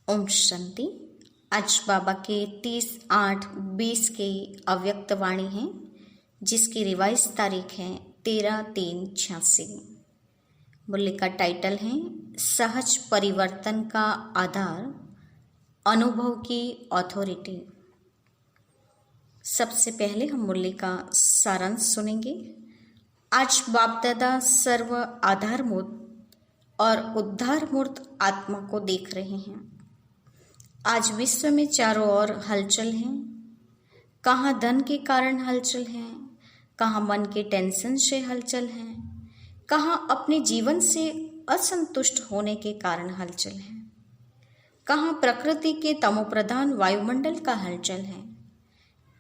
ओम शांति। आज बाबा के 30/8/20 के अव्यक्त वाणी है, जिसकी रिवाइज तारीख है 13/3/86। मूल्य का टाइटल है सहज परिवर्तन का आधार, अनुभव की अथॉरिटी। सबसे पहले हम मूल्य का सारांश सुनेंगे। आज बाप दादा सर्व आधारभूत और उद्धारमूर्त आत्मा को देख रहे हैं। आज विश्व में चारों ओर हलचल है। कहाँ धन के कारण हलचल है, कहाँ मन के टेंशन से हलचल है, कहाँ अपने जीवन से असंतुष्ट होने के कारण हलचल है, कहाँ प्रकृति के तमोप्रधान वायुमंडल का हलचल है।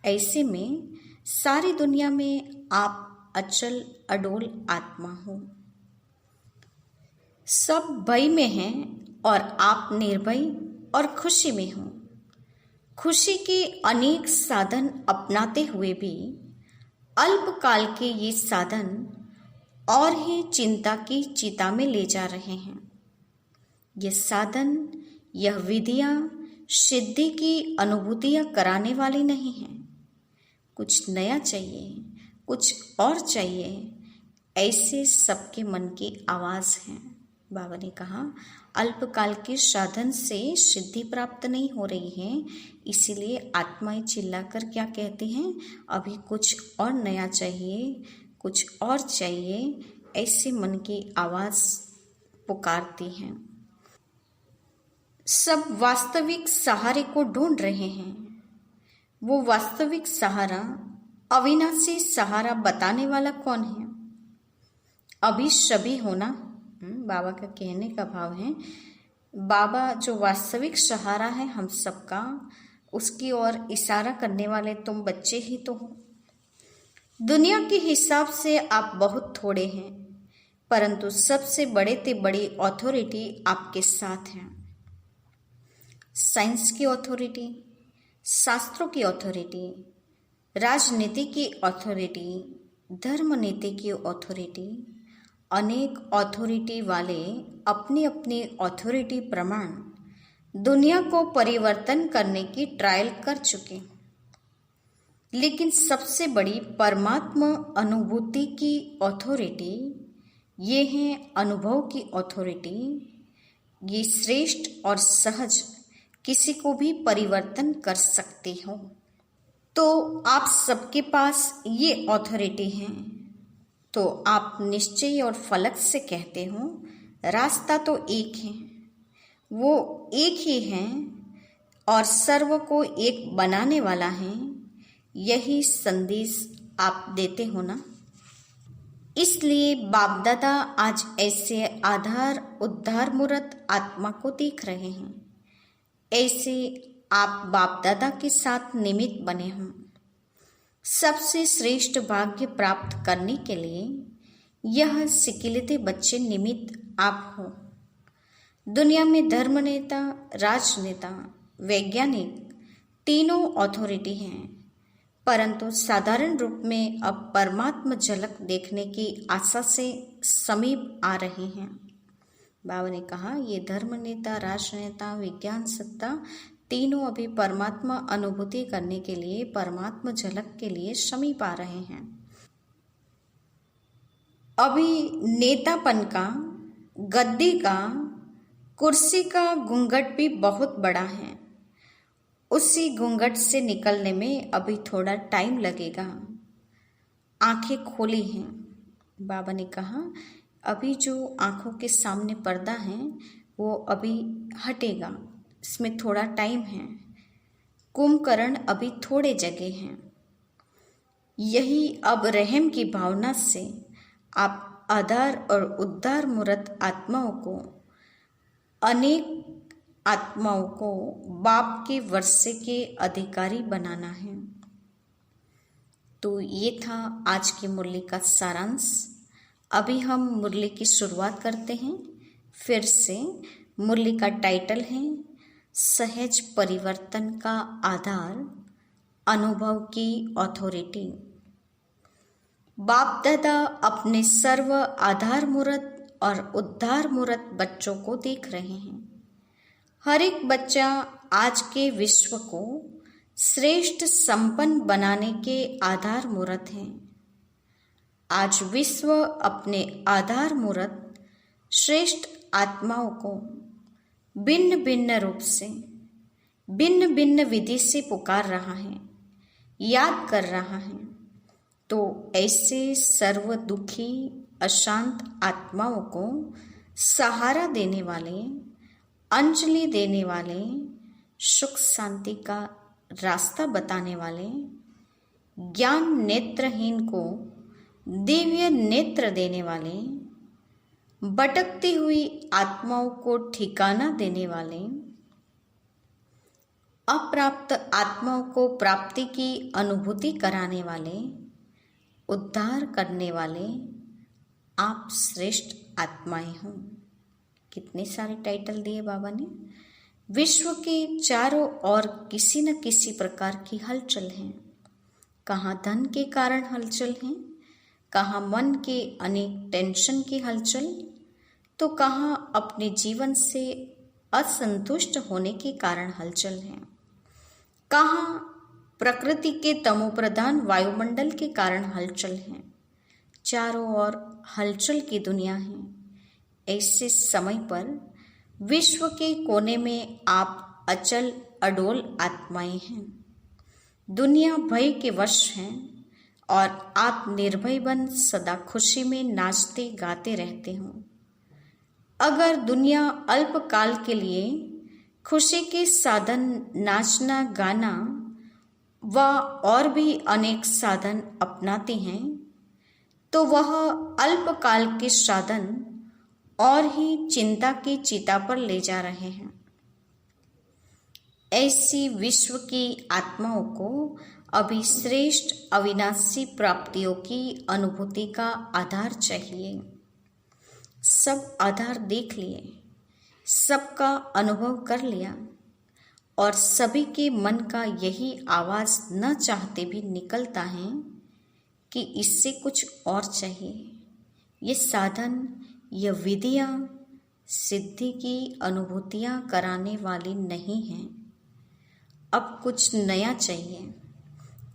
ऐसे में सारी दुनिया में आप अचल अडोल आत्मा हो। सब भय में हैं और आप निर्भय और खुशी में हो। खुशी के अनेक साधन अपनाते हुए भी अल्पकाल के ये साधन और ही चिंता की चिता में ले जा रहे हैं। ये साधन, यह विधियां सिद्धि की अनुभूतियां कराने वाली नहीं हैं। कुछ नया चाहिए, कुछ और चाहिए, ऐसे सबके मन की आवाज है। बाबा ने कहा अल्पकाल के साधन से सिद्धि प्राप्त नहीं हो रही है, इसीलिए आत्माएं चिल्लाकर क्या कहती हैं, अभी कुछ और नया चाहिए, कुछ और चाहिए, ऐसे मन की आवाज पुकारती हैं। सब वास्तविक सहारे को ढूंढ रहे हैं। वो वास्तविक सहारा, अविनाशी सहारा बताने वाला कौन है? अभी सभी होना। बाबा का कहने का भाव है, बाबा जो वास्तविक सहारा है हम सबका, उसकी ओर इशारा करने वाले तुम बच्चे ही तो हो। दुनिया के हिसाब से आप बहुत थोड़े हैं, परंतु सबसे बड़े से बड़ी अथॉरिटी आपके साथ है। साइंस की अथॉरिटी, शास्त्रों की अथॉरिटी, राजनीति की अथॉरिटी, धर्म नीति की अथॉरिटी, अनेक अथॉरिटी वाले अपनी अपनी अथॉरिटी प्रमाण दुनिया को परिवर्तन करने की ट्रायल कर चुके, लेकिन सबसे बड़ी परमात्मा अनुभूति की अथॉरिटी ये है अनुभव की अथॉरिटी। ये श्रेष्ठ और सहज किसी को भी परिवर्तन कर सकते हो। तो आप सबके पास ये अथॉरिटी है, तो आप निश्चय और फलक से कहते हो रास्ता तो एक है, वो एक ही है और सर्व को एक बनाने वाला है। यही संदेश आप देते हो ना। इसलिए बाप दादा आज ऐसे आधार उद्धार मूर्त आत्मा को देख रहे हैं। ऐसे आप बाप दादा के साथ निमित्त बने हों। सबसे श्रेष्ठ भाग्य प्राप्त करने के लिए यह सिकिलते बच्चे निमित्त आप हो। दुनिया में धर्म नेता, राजनेता, वैज्ञानिक तीनों अथॉरिटी हैं, परंतु साधारण रूप में अब परमात्मा झलक देखने की आशा से समीप आ रहे हैं। बाबा ने कहा ये धर्म नेता, राजनेता, विज्ञान सत्ता तीनों अभी परमात्मा अनुभूति करने के लिए, परमात्मा झलक के लिए समीप आ रहे हैं। अभी नेतापन का, गद्दी का, कुर्सी का घूंघट भी बहुत बड़ा है। उसी घूंघट से निकलने में अभी थोड़ा टाइम लगेगा। आंखें खोली हैं। बाबा ने कहा अभी जो आंखों के सामने पर्दा है वो अभी हटेगा, इसमें थोड़ा टाइम है। कुंभकर्ण अभी थोड़े जगह हैं। यही अब रहम की भावना से आप आधार और उद्धार मूर्त आत्माओं को, अनेक आत्माओं को बाप के वर्षे के अधिकारी बनाना है। तो ये था आज के मुरली का सारांश। अभी हम मुरली की शुरुआत करते हैं। फिर से मुरली का टाइटल है सहज परिवर्तन का आधार, अनुभव की अथॉरिटी। बाप दादा अपने सर्व आधार मूर्त और उद्धार मूर्त बच्चों को देख रहे हैं। हर एक बच्चा आज के विश्व को श्रेष्ठ संपन्न बनाने के आधार मूर्त हैं। आज विश्व अपने आधार मूर्त श्रेष्ठ आत्माओं को भिन्न भिन्न रूप से, भिन्न भिन्न विधि से पुकार रहा है, याद कर रहा है। तो ऐसे सर्व दुखी अशांत आत्माओं को सहारा देने वाले, अंजलि देने वाले, सुख शांति का रास्ता बताने वाले, ज्ञान नेत्रहीन को दिव्य नेत्र देने वाले, भटकती हुई आत्माओं को ठिकाना देने वाले, अप्राप्त आत्माओं को प्राप्ति की अनुभूति कराने वाले, उद्धार करने वाले आप श्रेष्ठ आत्माएं हो। कितने सारे टाइटल दिए बाबा ने। विश्व के चारों ओर किसी न किसी प्रकार की हलचल है। कहाँ धन के कारण हलचल है, कहाँ मन के अनेक टेंशन की हलचल, तो कहाँ अपने जीवन से असंतुष्ट होने के कारण हलचल है, कहाँ प्रकृति के तमोप्रधान वायुमंडल के कारण हलचल है। चारों ओर हलचल की दुनिया है। ऐसे समय पर विश्व के कोने में आप अचल अडोल आत्माएं हैं। दुनिया भय के वश है और आप निर्भय बन सदा खुशी में नाचते गाते रहते हो। अगर दुनिया अल्पकाल के लिए खुशी के साधन नाचना गाना व और भी अनेक साधन अपनाती हैं, तो वह अल्पकाल के साधन और ही चिंता की चिता पर ले जा रहे हैं। ऐसी विश्व की आत्माओं को अभी श्रेष्ठ अविनाशी प्राप्तियों की अनुभूति का आधार चाहिए। सब आधार देख लिए, सबका अनुभव कर लिया और सभी के मन का यही आवाज न चाहते भी निकलता है कि इससे कुछ और चाहिए। ये साधन, ये विधियां सिद्धि की अनुभूतियां कराने वाली नहीं हैं। अब कुछ नया चाहिए,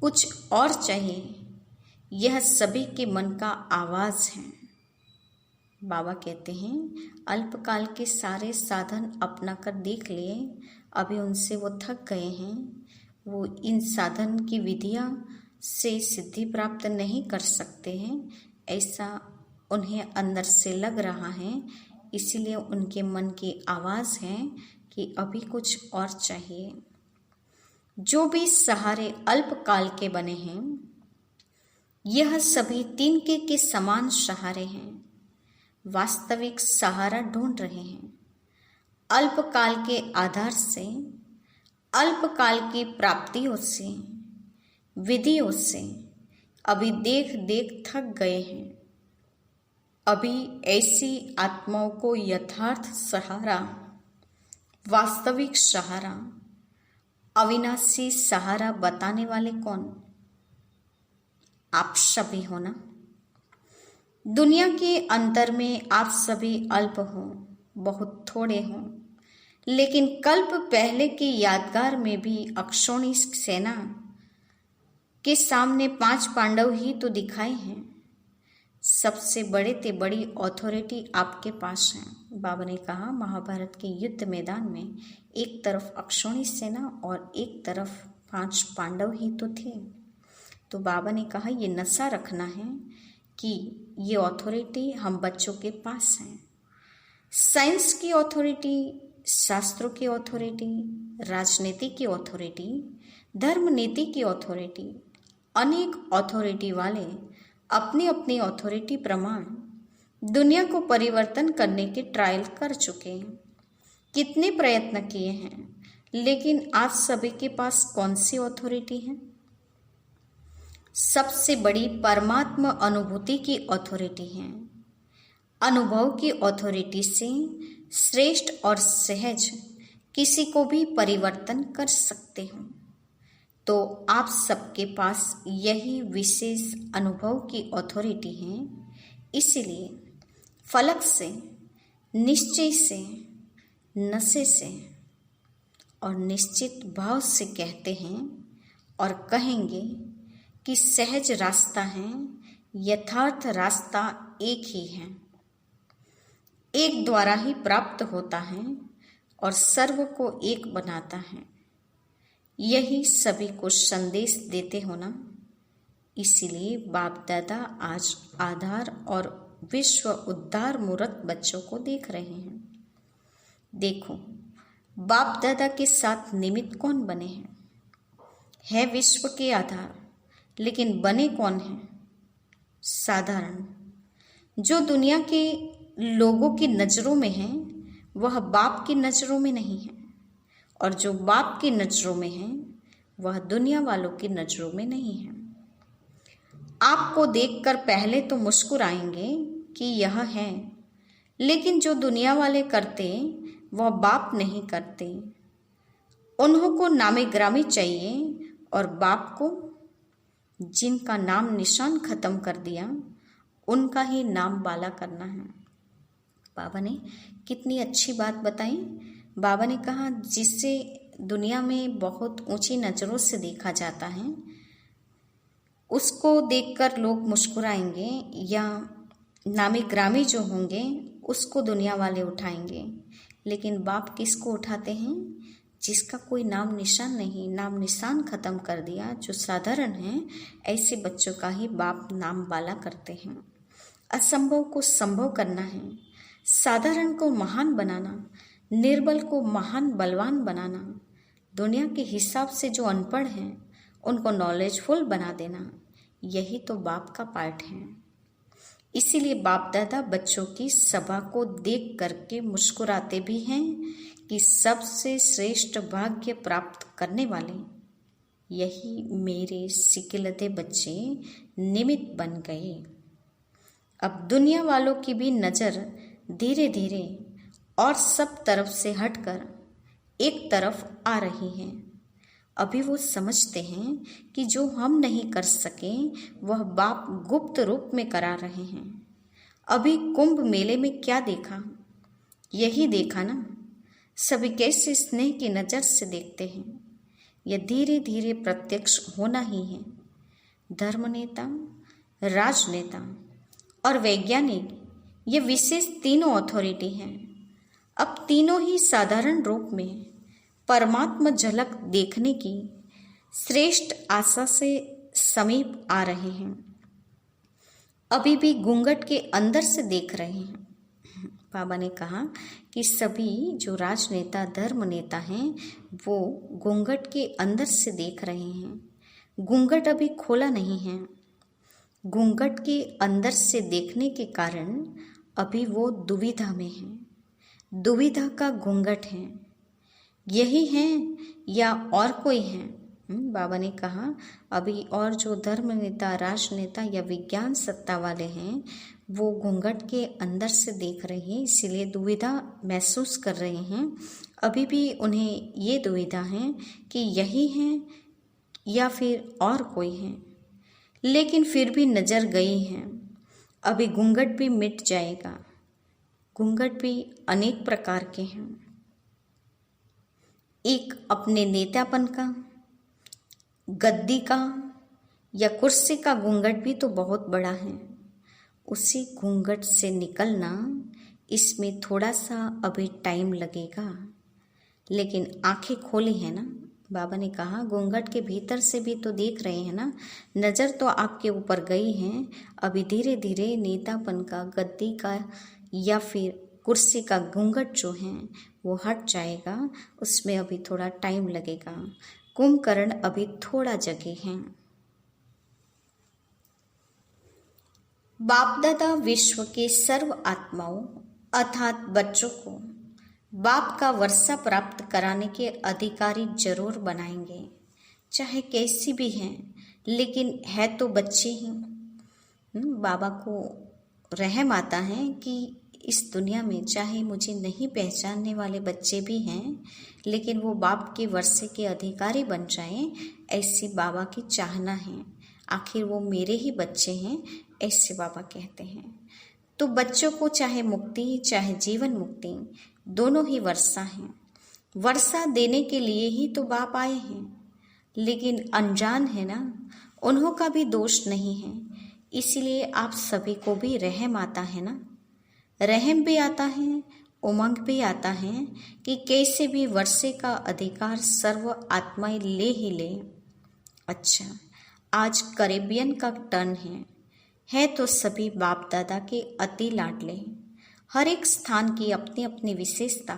कुछ और चाहिए। यह सभी के मन का आवाज है। बाबा कहते हैं अल्पकाल के सारे साधन अपना कर देख लिए, अभी उनसे वो थक गए हैं। वो इन साधन की विधियां से सिद्धि प्राप्त नहीं कर सकते हैं, ऐसा उन्हें अंदर से लग रहा है। इसीलिए उनके मन की आवाज है कि अभी कुछ और चाहिए। जो भी सहारे अल्पकाल के बने हैं, यह सभी तिनके के समान सहारे हैं। वास्तविक सहारा ढूंढ रहे हैं। अल्पकाल के आधार से, अल्पकाल की प्राप्तियों से, विधियों से अभी देख देख थक गए हैं। अभी ऐसी आत्माओं को यथार्थ सहारा, वास्तविक सहारा, अविनाशी सहारा बताने वाले कौन? आप सभी हो ना। दुनिया के अंतर में आप सभी अल्प हो, बहुत थोड़े हो, लेकिन कल्प पहले की यादगार में भी अक्षौणी सेना के सामने 5 पांडव ही तो दिखाए हैं। सबसे बड़े ते बड़ी अथॉरिटी आपके पास है। बाबा ने कहा महाभारत के युद्ध मैदान में एक तरफ अक्षौणी सेना और एक तरफ 5 पांडव ही तो थे। तो बाबा ने कहा ये नशा रखना है कि ये अथॉरिटी हम बच्चों के पास है। साइंस की अथॉरिटी, शास्त्रों की अथॉरिटी, राजनीति की अथॉरिटी, धर्म नीति की अथॉरिटी, अनेक अथॉरिटी वाले अपनी अपनी अथॉरिटी प्रमाण दुनिया को परिवर्तन करने के ट्रायल कर चुके हैं। कितने प्रयत्न किए हैं, लेकिन आप सभी के पास कौन सी अथॉरिटी है? सबसे बड़ी परमात्मा अनुभूति की अथॉरिटी है। अनुभव की अथॉरिटी से श्रेष्ठ और सहज किसी को भी परिवर्तन कर सकते हो। तो आप सबके पास यही विशेष अनुभव की अथॉरिटी है। इसीलिए फलक से, निश्चय से, नशे से और निश्चित भाव से कहते हैं और कहेंगे कि सहज रास्ता है, यथार्थ रास्ता एक ही है, एक द्वारा ही प्राप्त होता है और सर्व को एक बनाता है। यही सभी को संदेश देते हो ना। इसीलिए बाप दादा आज आधार और विश्व उद्धार मूर्त बच्चों को देख रहे हैं। देखो, बाप दादा के साथ निमित्त कौन बने हैं? है विश्व के आधार, लेकिन बने कौन हैं? साधारण। जो दुनिया के लोगों की नज़रों में है वह बाप की नज़रों में नहीं है, और जो बाप की नज़रों में है वह दुनिया वालों की नज़रों में नहीं है। आपको देखकर पहले तो मुस्कुराएंगे कि यह है, लेकिन जो दुनिया वाले करते वह बाप नहीं करते। उन्हों को नामे ग्रामी चाहिए और बाप को जिनका नाम निशान खत्म कर दिया उनका ही नाम बाला करना है। बाबा ने कितनी अच्छी बात बताई। बाबा ने कहा जिससे दुनिया में बहुत ऊंची नज़रों से देखा जाता है उसको देखकर लोग मुस्कुराएंगे, या नामी ग्रामी जो होंगे उसको दुनिया वाले उठाएंगे। लेकिन बाप किसको उठाते हैं? जिसका कोई नाम निशान नहीं, नाम निशान खत्म कर दिया, जो साधारण है, ऐसे बच्चों का ही बाप नाम वाला करते हैं। असंभव को संभव करना है, साधारण को महान बनाना, निर्बल को महान बलवान बनाना, दुनिया के हिसाब से जो अनपढ़ हैं उनको नॉलेजफुल बना देना, यही तो बाप का पार्ट है। इसीलिए बाप दादा बच्चों की सभा को देख करके मुस्कुराते भी हैं कि सबसे श्रेष्ठ भाग्य प्राप्त करने वाले यही मेरे सिकिलते बच्चे निमित्त बन गए। अब दुनिया वालों की भी नज़र धीरे धीरे और सब तरफ से हटकर एक तरफ आ रही है। अभी वो समझते हैं कि जो हम नहीं कर सके वह बाप गुप्त रूप में करा रहे हैं। अभी कुंभ मेले में क्या देखा? यही देखा ना, सभी कैसे स्नेह की नज़र से देखते हैं। यह धीरे धीरे प्रत्यक्ष होना ही है। धर्मनेता, राजनेता और वैज्ञानिक, ये विशेष तीनों अथॉरिटी हैं। अब तीनों ही साधारण रूप में परमात्मा झलक देखने की श्रेष्ठ आशा से समीप आ रहे हैं। अभी भी घूंघट के अंदर से देख रहे हैं। बाबा ने कहा कि सभी जो राजनेता, धर्म नेता हैं वो घूंघट के अंदर से देख रहे हैं। घूंघट अभी खोला नहीं है। घूंघट के अंदर से देखने के कारण अभी वो दुविधा में हैं। दुविधा का घूंघट है। यही हैं या और कोई हैं? बाबा ने कहा अभी और जो धर्म नेता, राजनेता या विज्ञान सत्ता वाले हैं वो घूंघट के अंदर से देख रहे हैं, इसीलिए दुविधा महसूस कर रहे हैं। अभी भी उन्हें ये दुविधा है कि यही हैं या फिर और कोई हैं, लेकिन फिर भी नज़र गई हैं। अभी घूंघट भी मिट जाएगा। घूंघट भी अनेक प्रकार के हैं। एक अपने नेतापन का, गद्दी का या कुर्सी का घूंघट भी तो बहुत बड़ा है। उसी घूंघट से निकलना, इसमें थोड़ा सा अभी टाइम लगेगा, लेकिन आंखें खोली है ना। बाबा ने कहा घूंघट के भीतर से भी तो देख रहे हैं ना, नज़र तो आपके ऊपर गई है। अभी धीरे धीरे नेतापन का, गद्दी का या फिर कुर्सी का घूंघट जो है वो हट जाएगा। उसमें अभी थोड़ा टाइम लगेगा। कुंभकर्ण अभी थोड़ा जगे हैं। बाप दादा विश्व के सर्व आत्माओं अर्थात बच्चों को बाप का वर्षा प्राप्त कराने के अधिकारी जरूर बनाएंगे, चाहे कैसी भी हैं, लेकिन है तो बच्चे ही। बाबा को रहम आता है कि इस दुनिया में चाहे मुझे नहीं पहचानने वाले बच्चे भी हैं, लेकिन वो बाप के वर्षे के अधिकारी बन जाएं, ऐसी बाबा की चाहना है। आखिर वो मेरे ही बच्चे हैं, ऐसे बाबा कहते हैं। तो बच्चों को चाहे मुक्ति चाहे जीवन मुक्ति दोनों ही वर्षा हैं। वर्षा देने के लिए ही तो बाप आए हैं, लेकिन अनजान है ना, उन्हों का भी दोष नहीं है। इसीलिए आप सभी को भी रहम आता है ना, रहम भी आता है, उमंग भी आता है कि कैसे भी वर्षे का अधिकार सर्व आत्माएं ले ही ले। अच्छा, आज कैरेबियन का टर्न है तो सभी बाप दादा के अति लाडले। हर एक स्थान की अपनी अपनी विशेषता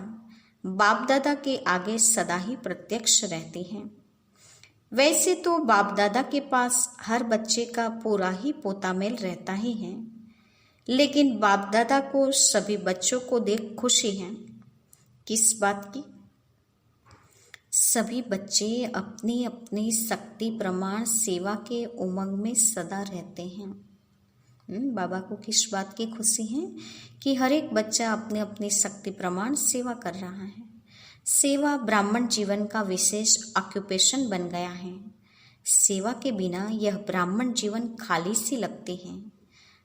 बाप दादा के आगे सदा ही प्रत्यक्ष रहती है। वैसे तो बाप दादा के पास हर बच्चे का पूरा ही पोता मेल रहता ही है, लेकिन बाप दादा को सभी बच्चों को देख खुशी है। किस बात की? सभी बच्चे अपनी अपनी शक्ति प्रमाण सेवा के उमंग में सदा रहते हैं। बाबा को किस बात की खुशी है कि हर एक बच्चा अपने अपनी शक्ति प्रमाण सेवा कर रहा है। सेवा ब्राह्मण जीवन का विशेष ऑक्यूपेशन बन गया है। सेवा के बिना यह ब्राह्मण जीवन खाली सी लगती है।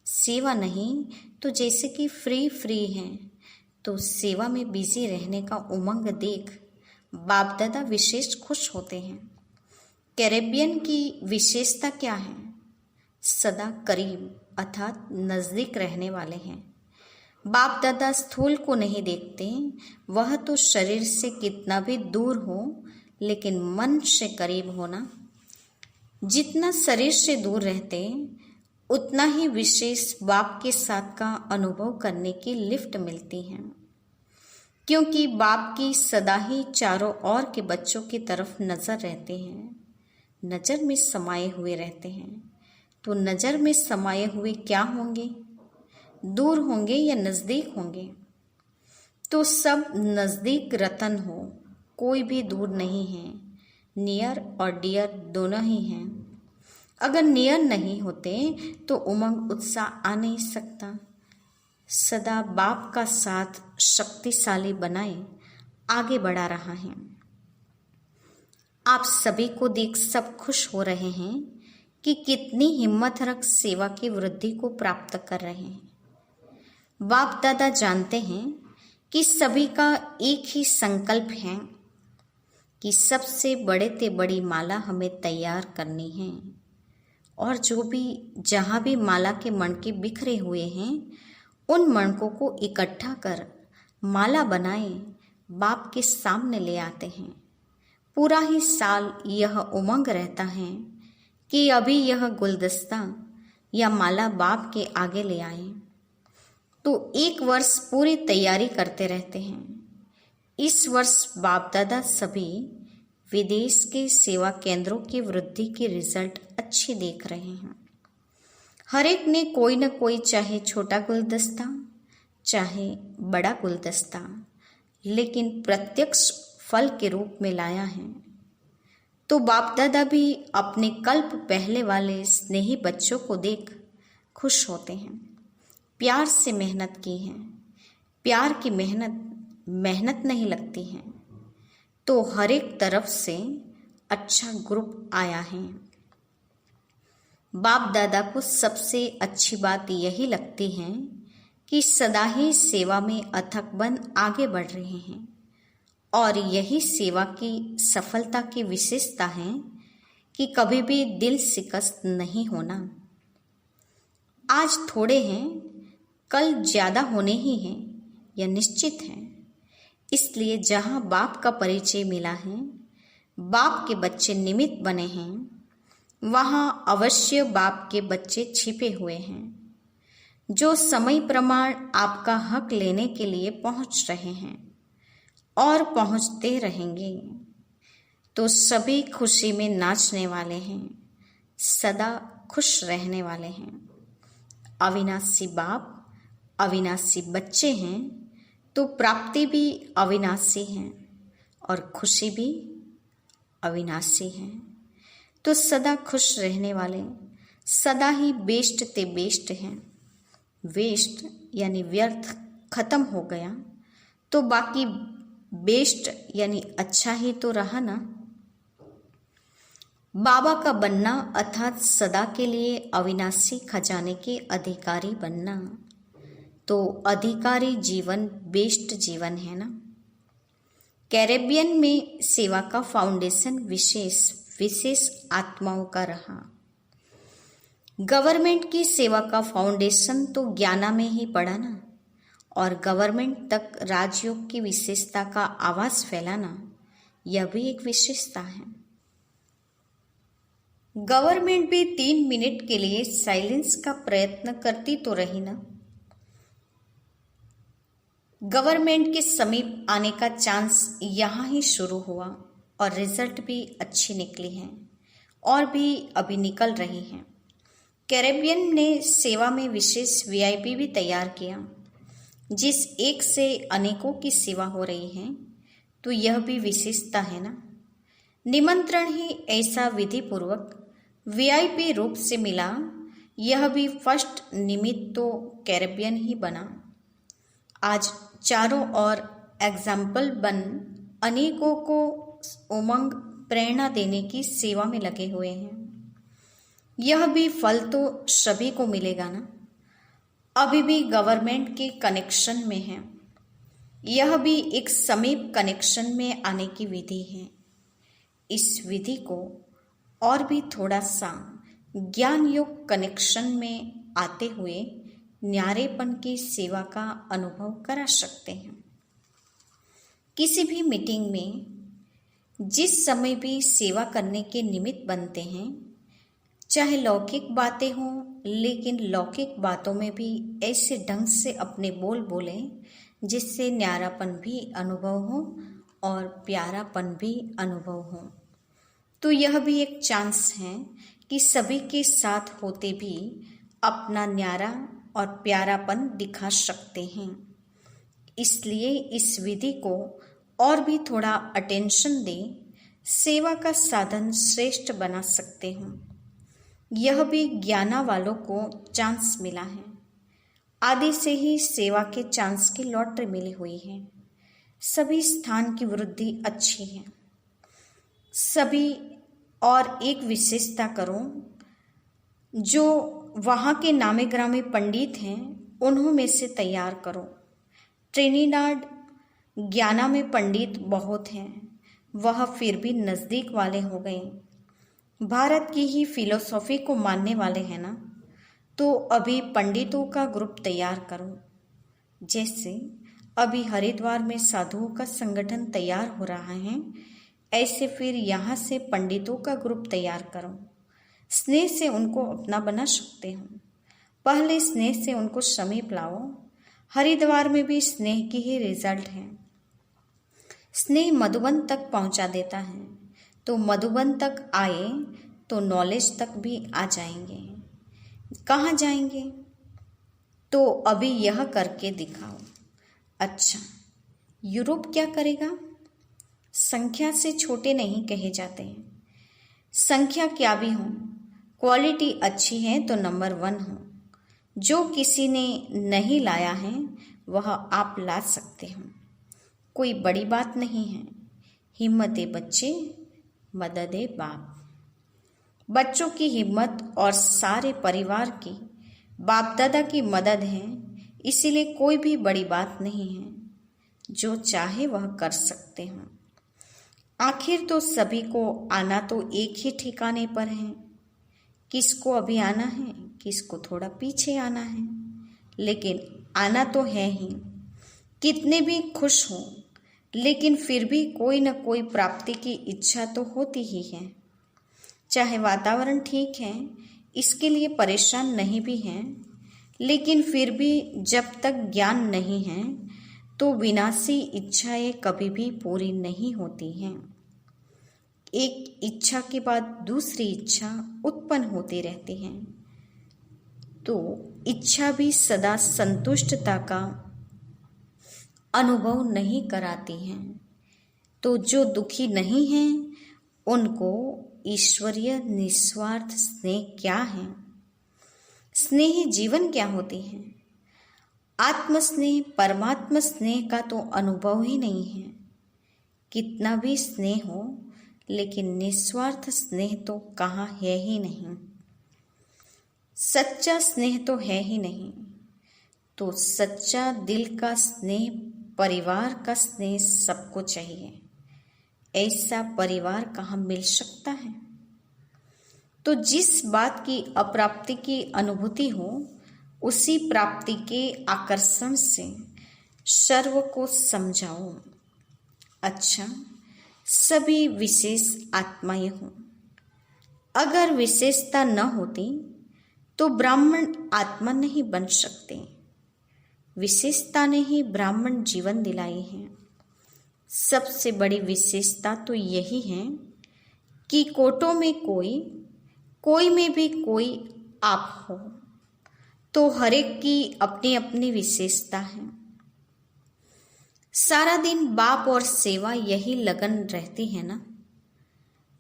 सेवा नहीं तो जैसे कि फ्री है, तो सेवा में बिजी रहने का उमंग देख बाप दादा विशेष खुश होते हैं। कैरेबियन की विशेषता क्या है? सदा करीब अर्थात नजदीक रहने वाले हैं। बाप दादा स्थूल को नहीं देखते, वह तो शरीर से कितना भी दूर हो, लेकिन मन से करीब होना। जितना शरीर से दूर रहते उतना ही विशेष बाप के साथ का अनुभव करने की लिफ्ट मिलती है, क्योंकि बाप की सदा ही चारों ओर के बच्चों की तरफ नजर रहते हैं, नजर में समाये हुए रहते हैं। तो नजर में समाये हुए क्या होंगे? दूर होंगे या नजदीक होंगे? तो सब नजदीक रतन हो, कोई भी दूर नहीं है। नियर और डियर दोनों ही हैं। अगर नियर नहीं होते तो उमंग उत्साह आ नहीं सकता। सदा बाप का साथ शक्तिशाली बनाए आगे बढ़ा रहा है। आप सभी को देख सब खुश हो रहे हैं कि कितनी हिम्मत रख सेवा की वृद्धि को प्राप्त कर रहे हैं। बाप दादा जानते हैं कि सभी का एक ही संकल्प है कि सबसे बड़े ते बड़ी माला हमें तैयार करनी है, और जो भी जहाँ भी माला के मणके बिखरे हुए हैं उन मणकों को इकट्ठा कर माला बनाए बाप के सामने ले आते हैं। पूरा ही साल यह उमंग रहता है कि अभी यह गुलदस्ता या माला बाप के आगे ले आए। तो एक वर्ष पूरी तैयारी करते रहते हैं। इस वर्ष बाप दादा सभी विदेश के सेवा केंद्रों की वृद्धि की रिजल्ट अच्छी देख रहे हैं। हर एक ने कोई न कोई, चाहे छोटा गुलदस्ता चाहे बड़ा गुलदस्ता, लेकिन प्रत्यक्ष फल के रूप में लाया है। तो बाप दादा भी अपने कल्प पहले वाले स्नेही बच्चों को देख खुश होते हैं। प्यार से मेहनत की है। प्यार की मेहनत नहीं लगती है। तो हर एक तरफ से अच्छा ग्रुप आया है। बाप दादा को सबसे अच्छी बात यही लगती है कि सदा ही सेवा में अथक बन आगे बढ़ रहे हैं, और यही सेवा की सफलता की विशेषता है कि कभी भी दिल शिकस्त नहीं होना। आज थोड़े हैं, कल ज्यादा होने ही हैं, यह निश्चित है। इसलिए जहाँ बाप का परिचय मिला है, बाप के बच्चे निमित्त बने हैं, वहाँ अवश्य बाप के बच्चे छिपे हुए हैं, जो समय प्रमाण आपका हक लेने के लिए पहुँच रहे हैं और पहुँचते रहेंगे। तो सभी खुशी में नाचने वाले हैं, सदा खुश रहने वाले हैं। अविनाशी बाप अविनाशी बच्चे हैं, तो प्राप्ति भी अविनाशी है और खुशी भी अविनाशी है। तो सदा खुश रहने वाले सदा ही बेस्ट ते बेस्ट हैं। वेस्ट यानी व्यर्थ खत्म हो गया, तो बाकी बेस्ट यानी अच्छा ही तो रहा ना। बाबा का बनना अर्थात सदा के लिए अविनाशी खजाने के अधिकारी बनना, तो अधिकारी जीवन बेस्ट जीवन है ना। कैरेबियन में सेवा का फाउंडेशन विशेष आत्माओं का रहा। गवर्नमेंट की सेवा का फाउंडेशन तो ज्ञाना में ही पड़ा ना, और गवर्नमेंट तक राजयोग की विशेषता का आवाज फैलाना, यह भी एक विशेषता है। गवर्नमेंट भी 3 मिनट के लिए साइलेंस का प्रयत्न करती तो रही ना। गवर्नमेंट के समीप आने का चांस यहाँ ही शुरू हुआ और रिजल्ट भी अच्छी निकली हैं और भी अभी निकल रही हैं। कैरेबियन ने सेवा में विशेष वीआईपी भी तैयार किया, जिस एक से अनेकों की सेवा हो रही है, तो यह भी विशेषता है ना। निमंत्रण ही ऐसा विधि पूर्वक वीआईपी रूप से मिला, यह भी फर्स्ट निमित्त तो कैरेबियन ही बना। आज चारों ओर एग्जाम्पल बन अनेकों को उमंग प्रेरणा देने की सेवा में लगे हुए हैं। यह भी फल तो सभी को मिलेगा ना। अभी भी गवर्नमेंट के कनेक्शन में है, यह भी एक समीप कनेक्शन में आने की विधि है। इस विधि को और भी थोड़ा सा ज्ञान योग कनेक्शन में आते हुए न्यारेपन की सेवा का अनुभव करा सकते हैं। किसी भी मीटिंग में जिस समय भी सेवा करने के निमित्त बनते हैं, चाहे लौकिक बातें हों, लेकिन लौकिक बातों में भी ऐसे ढंग से अपने बोल बोलें जिससे न्यारापन भी अनुभव हो और प्यारापन भी अनुभव हो, तो यह भी एक चांस है कि सभी के साथ होते भी अपना न्यारा और प्यारापन दिखा सकते हैं। इसलिए इस विधि को और भी थोड़ा अटेंशन दें, सेवा का साधन श्रेष्ठ बना सकते हैं। यह भी ज्ञाना वालों को चांस मिला है। आदि से ही सेवा के चांस की लॉटरी मिली हुई है। सभी स्थान की वृद्धि अच्छी है। सभी और एक विशेषता करो, जो वहाँ के नामे ग्रामे पंडित हैं उन्हों में से तैयार करो। ट्रिनिडाड ज्ञाना में पंडित बहुत हैं, वह फिर भी नज़दीक वाले हो गए। भारत की ही फिलोसॉफी को मानने वाले हैं ना, तो अभी पंडितों का ग्रुप तैयार करो। जैसे अभी हरिद्वार में साधुओं का संगठन तैयार हो रहा है, ऐसे फिर यहाँ से पंडितों का ग्रुप तैयार करो। स्नेह से उनको अपना बना सकते हो। पहले स्नेह से उनको समीप लाओ। हरिद्वार में भी स्नेह की ही रिजल्ट है। स्नेह मधुबन तक पहुंचा देता है, तो मधुबन तक आए तो नॉलेज तक भी आ जाएंगे। कहाँ जाएंगे? तो अभी यह करके दिखाओ। अच्छा, यूरोप क्या करेगा? संख्या से छोटे नहीं कहे जाते हैं। संख्या क्या भी हो, क्वालिटी अच्छी है तो नंबर 1 हो। जो किसी ने नहीं लाया है वह आप ला सकते हो, कोई बड़ी बात नहीं है। हिम्मत बच्चे, मदद बाप। बच्चों की हिम्मत और सारे परिवार की बाप दादा की मदद है, इसीलिए कोई भी बड़ी बात नहीं है। जो चाहे वह कर सकते हो। आखिर तो सभी को आना तो एक ही ठिकाने पर है। किसको अभी आना है, किसको थोड़ा पीछे आना है, लेकिन आना तो है ही। कितने भी खुश हों, लेकिन फिर भी कोई न कोई प्राप्ति की इच्छा तो होती ही है। चाहे वातावरण ठीक है, इसके लिए परेशान नहीं भी हैं, लेकिन फिर भी जब तक ज्ञान नहीं है तो विनाशी इच्छाएं कभी भी पूरी नहीं होती हैं। एक इच्छा के बाद दूसरी इच्छा उत्पन्न होती रहती हैं, तो इच्छा भी सदा संतुष्टता का अनुभव नहीं कराती हैं। तो जो दुखी नहीं हैं उनको ईश्वरीय निस्वार्थ स्नेह क्या है, स्नेह जीवन क्या होती है। आत्मस्नेह परमात्मा स्नेह का तो अनुभव ही नहीं है। कितना भी स्नेह हो, लेकिन निस्वार्थ स्नेह तो कहाँ है ही नहीं। सच्चा स्नेह तो है ही नहीं। तो सच्चा दिल का स्नेह परिवार का स्नेह सबको चाहिए। ऐसा परिवार कहाँ मिल सकता है? तो जिस बात की अप्राप्ति की अनुभूति हो, उसी प्राप्ति के आकर्षण से सर्व को समझाओ। अच्छा, सभी विशेष आत्माएं हों। अगर विशेषता न होती तो ब्राह्मण आत्मा नहीं बन सकते। विशेषता ने ही ब्राह्मण जीवन दिलाई है। सबसे बड़ी विशेषता तो यही है कि कोटों में कोई में भी कोई आप हो। तो हर एक की अपनी अपनी विशेषता है। सारा दिन बाप और सेवा यही लगन रहती है ना।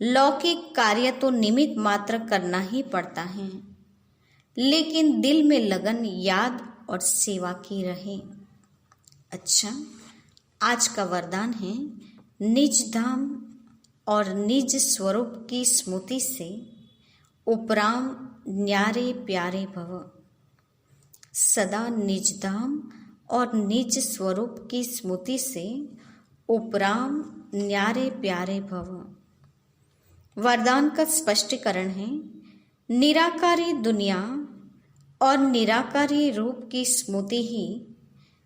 लौकिक कार्य तो निमित्त मात्र करना ही पड़ता है, लेकिन दिल में लगन याद और सेवा की रहे। अच्छा, आज का वरदान है, निज धाम और निज स्वरूप की स्मृति से उपराम न्यारे प्यारे भव। सदा निज धाम और निज स्वरूप की स्मृति से उपराम न्यारे प्यारे भव। वरदान का स्पष्टीकरण है, निराकारी दुनिया और निराकारी रूप की स्मृति ही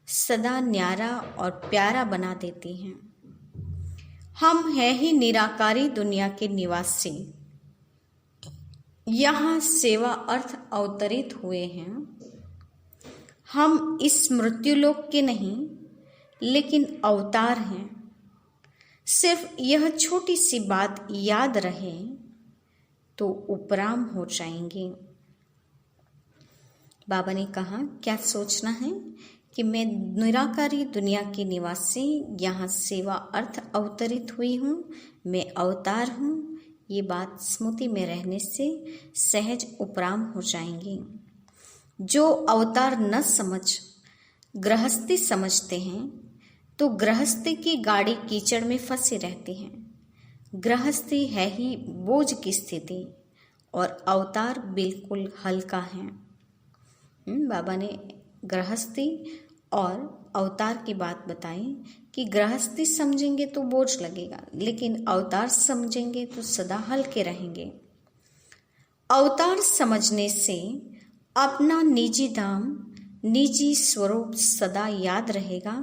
सदा न्यारा और प्यारा बना देती हैं। हम हैं ही निराकारी दुनिया के निवासी। यहाँ सेवा अर्थ अवतरित हुए हैं। हम इस मृत्युलोक के नहीं, लेकिन अवतार हैं। सिर्फ यह छोटी सी बात याद रहे तो उपराम हो जाएंगे। बाबा ने कहा, क्या सोचना है कि मैं निराकारी दुनिया की निवासी, यहाँ सेवा अर्थ अवतरित हुई हूँ, मैं अवतार हूँ। ये बात स्मृति में रहने से सहज उपराम हो जाएंगी। जो अवतार न समझ गृहस्थी समझते हैं, तो गृहस्थी की गाड़ी कीचड़ में फंसी रहती है। गृहस्थी है ही बोझ की स्थिति और अवतार बिल्कुल हल्का है। बाबा ने गृहस्थी और अवतार की बात बताई कि गृहस्थी समझेंगे तो बोझ लगेगा, लेकिन अवतार समझेंगे तो सदा हल्के रहेंगे। अवतार समझने से अपना निजी धाम, निजी स्वरूप सदा याद रहेगा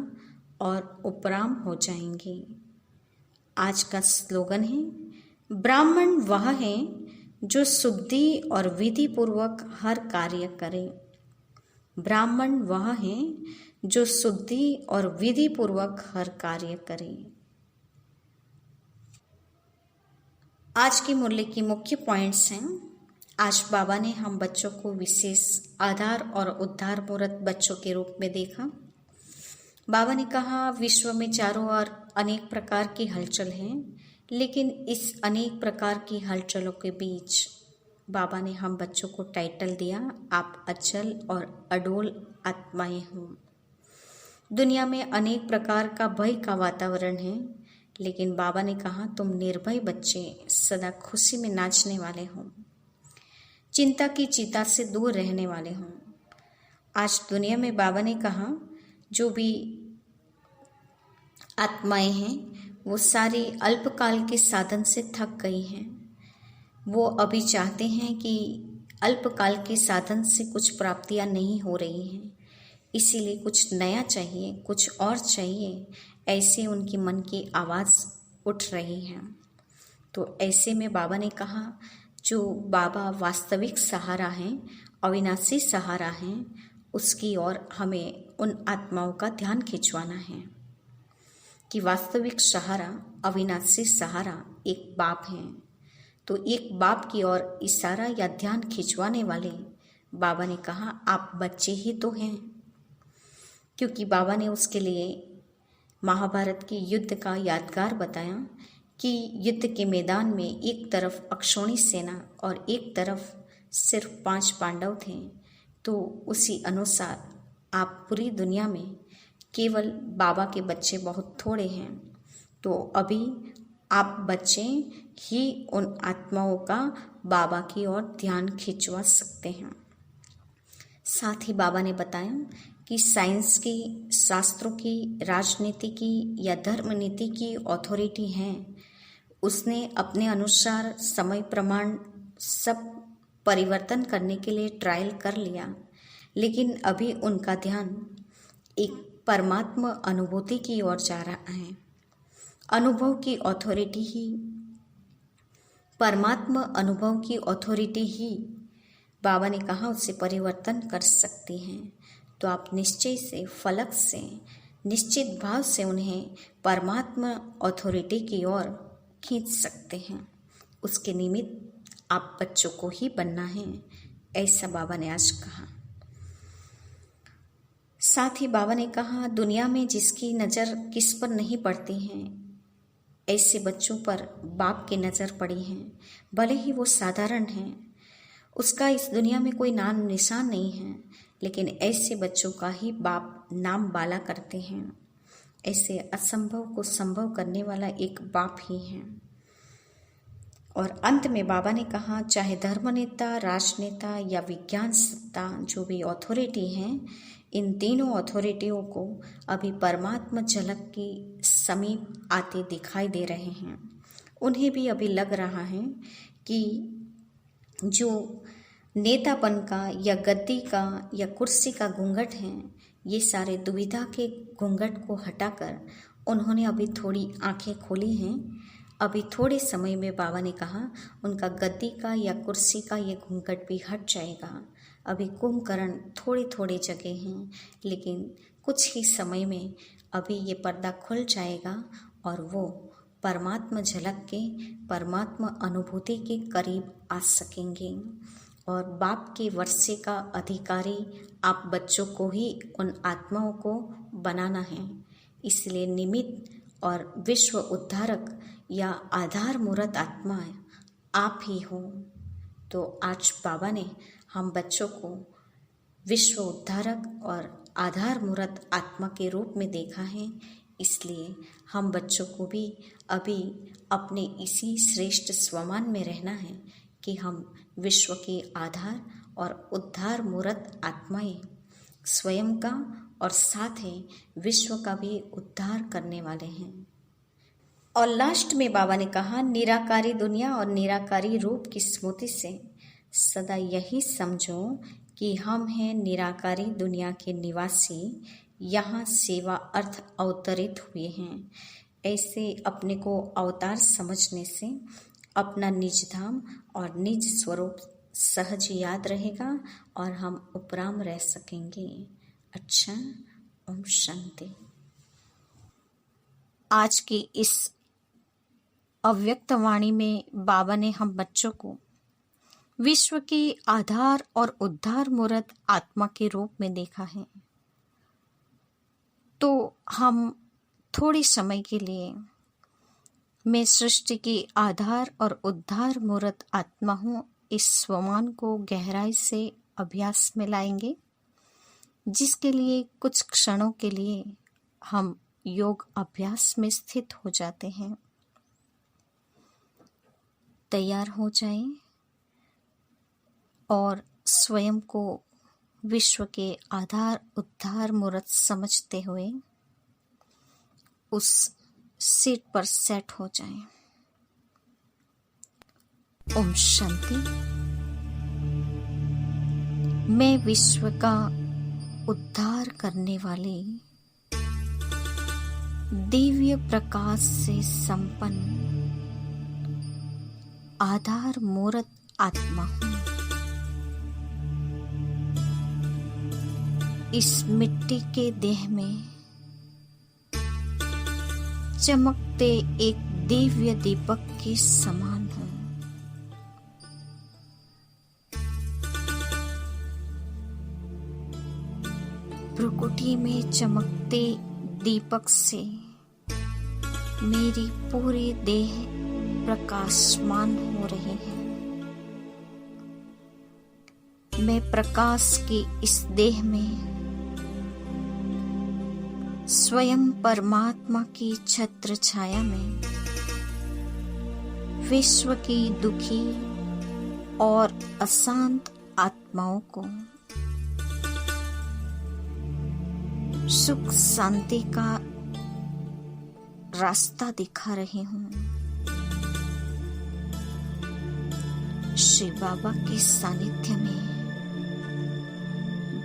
और उपराम हो जाएंगे। आज का स्लोगन है, ब्राह्मण वह है जो शुद्धि और विधि पूर्वक हर कार्य करे। ब्राह्मण वह है जो शुद्धि और विधि पूर्वक हर कार्य करे। आज की मुरली की मुख्य पॉइंट्स हैं। आज बाबा ने हम बच्चों को विशेष आधार और उद्धार मूर्त बच्चों के रूप में देखा। बाबा ने कहा, विश्व में चारों ओर अनेक प्रकार की हलचल है, लेकिन इस अनेक प्रकार की हलचलों के बीच बाबा ने हम बच्चों को टाइटल दिया, आप अचल और अडोल आत्माएं हो। दुनिया में अनेक प्रकार का भय का वातावरण है, लेकिन बाबा ने कहा, तुम निर्भय बच्चे सदा खुशी में नाचने वाले हो, चिंता की चिता से दूर रहने वाले हों। आज दुनिया में बाबा ने कहा, जो भी आत्माएं हैं वो सारी अल्पकाल के साधन से थक गई हैं। वो अभी चाहते हैं कि अल्पकाल के साधन से कुछ प्राप्तियां नहीं हो रही हैं, इसीलिए कुछ नया चाहिए, कुछ और चाहिए, ऐसे उनकी मन की आवाज़ उठ रही है। तो ऐसे में बाबा ने कहा, जो बाबा वास्तविक सहारा हैं, अविनाशी सहारा हैं, उसकी ओर हमें उन आत्माओं का ध्यान खिंचवाना है कि वास्तविक सहारा, अविनाशी सहारा एक बाप है। तो एक बाप की ओर इशारा या ध्यान खिंचवाने वाले बाबा ने कहा, आप बच्चे ही तो हैं, क्योंकि बाबा ने उसके लिए महाभारत के युद्ध का यादगार बताया कि युद्ध के मैदान में एक तरफ अक्षौणी सेना और एक तरफ सिर्फ 5 पांडव थे। तो उसी अनुसार आप पूरी दुनिया में केवल बाबा के बच्चे बहुत थोड़े हैं। तो अभी आप बच्चे ही उन आत्माओं का बाबा की ओर ध्यान खिंचवा सकते हैं। साथ ही बाबा ने बताया कि साइंस की, शास्त्रों की, राजनीति की या धर्म नीति की अथॉरिटी हैं, उसने अपने अनुसार समय प्रमाण सब परिवर्तन करने के लिए ट्रायल कर लिया, लेकिन अभी उनका ध्यान एक परमात्मा अनुभूति की ओर जा रहा है। अनुभव की अथॉरिटी ही, परमात्मा अनुभव की अथॉरिटी ही बाबा ने कहा उससे परिवर्तन कर सकती हैं। तो आप निश्चय से, फलक से, निश्चित भाव से उन्हें परमात्मा अथॉरिटी की ओर खींच सकते हैं। उसके निमित्त आप बच्चों को ही बनना है, ऐसा बाबा ने आज कहा। साथ ही बाबा ने कहा, दुनिया में जिसकी नज़र किस पर नहीं पड़ती है, ऐसे बच्चों पर बाप की नज़र पड़ी है। भले ही वो साधारण हैं, उसका इस दुनिया में कोई नाम निशान नहीं है, लेकिन ऐसे बच्चों का ही बाप नाम बाला करते हैं। ऐसे असंभव को संभव करने वाला एक बाप ही है। और अंत में बाबा ने कहा, चाहे धर्म नेता, राजनेता या विज्ञान सत्ता, जो भी अथॉरिटी हैं, इन तीनों अथॉरिटियों को अभी परमात्मा झलक की समीप आते दिखाई दे रहे हैं। उन्हें भी अभी लग रहा है कि जो नेतापन का या गद्दी का या कुर्सी का घूंघट है, ये सारे दुविधा के घूंघट को हटाकर उन्होंने अभी थोड़ी आंखें खोली हैं। अभी थोड़े समय में बाबा ने कहा उनका गद्दी का या कुर्सी का ये घूंघट भी हट जाएगा। अभी कुंभकर्ण थोड़े थोड़े जगह हैं, लेकिन कुछ ही समय में अभी ये पर्दा खुल जाएगा और वो परमात्मा झलक के, परमात्मा अनुभूति के करीब आ सकेंगे। और बाप के वर्षे का अधिकारी आप बच्चों को ही, उन आत्माओं को बनाना है। इसलिए निमित्त और विश्व उद्धारक या आधार मूर्त आत्मा आप ही हो। तो आज बाबा ने हम बच्चों को विश्व उद्धारक और आधार मूर्त आत्मा के रूप में देखा है। इसलिए हम बच्चों को भी अभी अपने इसी श्रेष्ठ स्वमान में रहना है कि हम विश्व के आधार और उद्धार मूर्त आत्माएं, स्वयं का और साथ ही विश्व का भी उद्धार करने वाले हैं। और लास्ट में बाबा ने कहा, निराकारी दुनिया और निराकारी रूप की स्मृति से सदा यही समझो कि हम हैं निराकारी दुनिया के निवासी, यहाँ सेवा अर्थ अवतरित हुए हैं। ऐसे अपने को अवतार समझने से अपना निज धाम और निज स्वरूप सहज याद रहेगा और हम उपराम रह सकेंगे। अच्छा, ओम शांति। आज की इस अव्यक्त वाणी में बाबा ने हम बच्चों को विश्व के आधार और उद्धार मूर्त आत्मा के रूप में देखा है। तो हम थोड़े समय के लिए, मैं सृष्टि की आधार और उद्धार मूर्त आत्मा हूँ, इस स्वमान को गहराई से अभ्यास में लाएंगे, जिसके लिए कुछ क्षणों के लिए हम योग अभ्यास में स्थित हो जाते हैं। तैयार हो जाएं और स्वयं को विश्व के आधार उद्धार मूर्त समझते हुए उस सीट पर सेट हो जाएं। ओम शांति। मैं विश्व का उद्धार करने वाली दिव्य प्रकाश से संपन्न आधार मूर्त आत्मा हूँ। इस मिट्टी के देह में चमकते एक दिव्य दीपक के समान हूँ। प्रकृति में चमकते दीपक से मेरी पूरी देह प्रकाशमान हो रही है। मैं प्रकाश की इस देह में स्वयं परमात्मा की छत्र छाया में विश्व की दुखी और अशांत आत्माओं को सुख शांति का रास्ता दिखा रही हूँ। श्री बाबा के सानिध्य में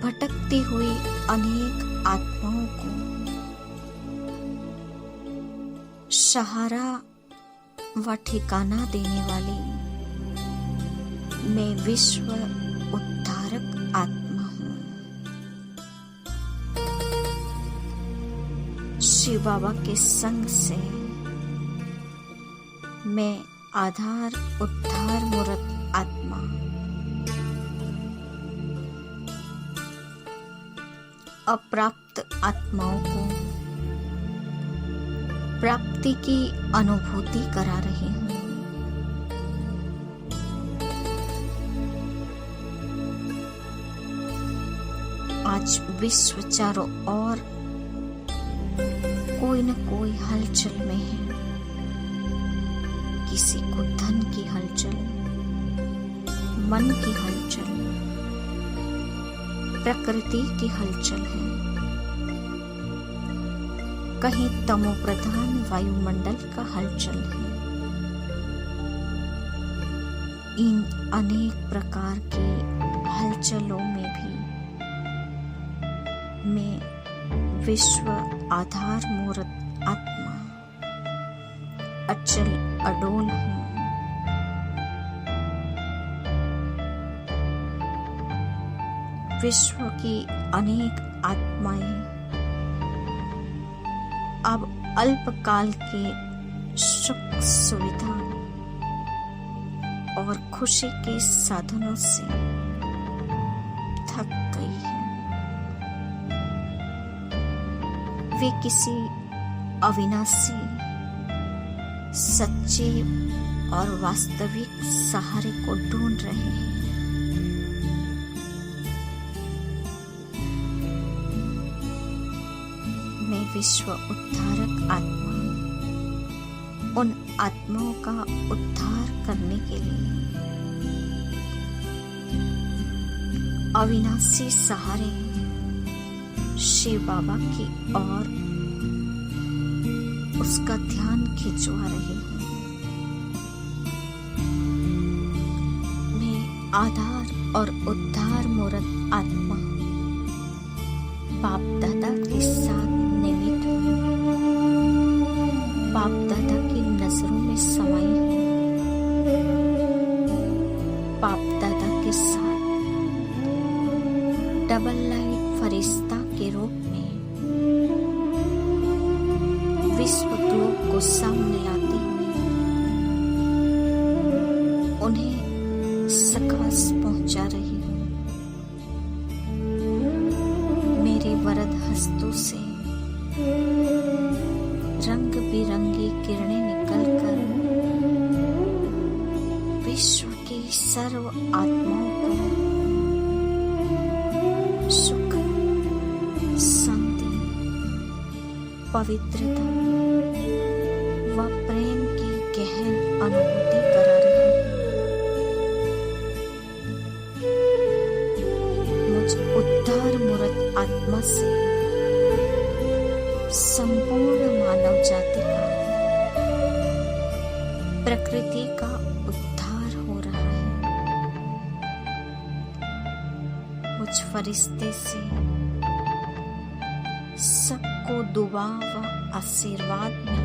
भटकती हुई अनेक आत्माओं को सहारा व ठिकाना देने वाली मैं विश्व उद्धारक आत्मा हूँ। शिव बाबा के संग से मैं आधार उद्धार मूर्त आत्मा अप्राप्त आत्माओं को प्राप्ति की अनुभूति करा रही हूँ। आज विश्व चारों ओर कोई न कोई हलचल में है। किसी को धन की हलचल, मन की हलचल, प्रकृति की हलचल है। कहीं तमो प्रधान वायुमंडल का हलचल है। इन अनेक प्रकार की हलचलों में भी मैं विश्व आधार मूर्त आत्मा अचल अडोल हूँ। विश्व की अनेक आत्माएं अब अल्पकाल के सुख सुविधा और खुशी के साधनों से थक गई हैं। वे किसी अविनाशी, सच्चे और वास्तविक सहारे को ढूंढ रहे हैं। मैं विश्व उद्धारक आत्मा उन आत्माओं का उद्धार करने के लिए अविनाशी सहारे शिव बाबा की ओर उसका ध्यान खिंचवा रही हूँ। मैं आधार और उद्धार मूर्त आत्मा बाप दादा के साथ निमित्त हूँ। बाप दादा की नजरों में समाई हूँ। बाप दादा के साथ डबल लाइट फरिश्ता के रूप में विश्व ग्लोब को सामने लाती हुई उन्हें सकाश पहुंचा रही हूँ। मेरे वरद हस्तों से रंग बिरंगी किरणें निकलकर विश्व की सर्व आत्माओं को सुख, शांति, पवित्रता व प्रेम की गहन अनुभूति करा रही हूँ। मुझ उद्धार मूर्त आत्मा से संपूर्ण मानव जाति का, प्रकृति का उद्धार हो रहा है। मुझ फरिश्ते से सबको दुआ व आशीर्वाद मिल